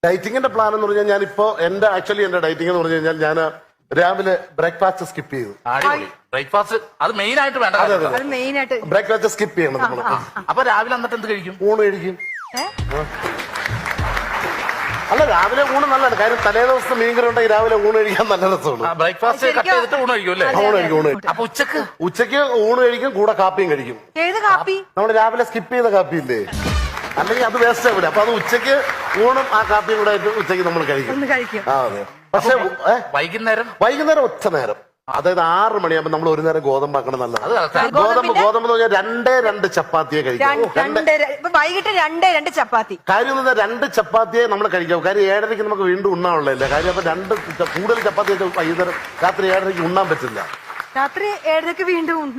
ഡയറ്റിങ്ങിന്റെ plan എന്ന് പറഞ്ഞാൽ ഞാനിപ്പോ എന്റെ ഡയറ്റിംഗ് എന്ന് പറഞ്ഞു കഴിഞ്ഞാൽ ഞാൻ രാവിലെ ബ്രേക്ക്ഫാസ്റ്റ് സ്കിപ്പ് ചെയ്തു. അടിപൊളി ബ്രേക്ക്ഫാസ്റ്റ് അത് മെയിൻ ആയിട്ട് വേണ്ട അത് മെയിൻ ആയിട്ട് ബ്രേക്ക്ഫാസ്റ്റ് സ്കിപ്പ് ചെയ്യണം നമ്മൾ. അപ്പൊ രാവിലെ എന്നിട്ട് എന്ത് കഴിക്കും? ഊണ് കഴിക്കും. അല്ല രാവിലെ ഊണ് നല്ലതാണ്, കാര്യം തലേ ദിവസത്തെ മീൻകറി ഉണ്ടെങ്കിൽ രാവിലെ ഊണ് കഴിക്കാൻ നല്ല രസമാണ്. ബ്രേക്ക്ഫാസ്റ്റ് കട്ട് ചെയ്തിട്ട് ഊണ് കഴിക്കും അല്ലേ? ഊണ് കഴിക്കും. അപ്പൊ ഉച്ചക്ക് ഊണ് കഴിക്കും, കൂടെ കാപ്പിയും കഴിക്കും. ഏത് കാപ്പി? നമ്മൾ രാവിലെ സ്കിപ്പ് ചെയ്ത കാപ്പി ഇല്ലേ, അല്ലെങ്കിൽ അത് വേസ്റ്റ് ആവില്ല. അപ്പൊ അത് ഉച്ചക്ക് ഊണും ആ കാപ്പിയും കൂടെ ആയിട്ട് ഉച്ചക്ക് നമ്മൾ കഴിക്കും. ആ അതെ. പക്ഷെ വൈകുന്നേരം ഒറ്റ നേരം, അതായത് 6 മണിയാകുമ്പോൾ നമ്മൾ ഒരു നേരം ഗോതമ്പാക്കണം. നല്ലതാണ്. ഗോതമ്പ് എന്ന് പറഞ്ഞാൽ 2 ചപ്പാത്തിയെ കഴിക്കാം. വൈകിട്ട് 2 ചപ്പാത്തി. കാര്യം എന്താ, 2 ചപ്പാത്തിയെ നമ്മൾ കഴിക്കാം. കാര്യം 7:30 നമുക്ക് വീണ്ടും ഉണ്ണാനുള്ളതല്ലേ. കാര്യം അപ്പൊ 2 കൂടുതൽ ചപ്പാത്തി വൈകുന്നേരം രാത്രി 7:30 ഉണ്ണാൻ പറ്റില്ല. രാത്രി 7:30 വീണ്ടും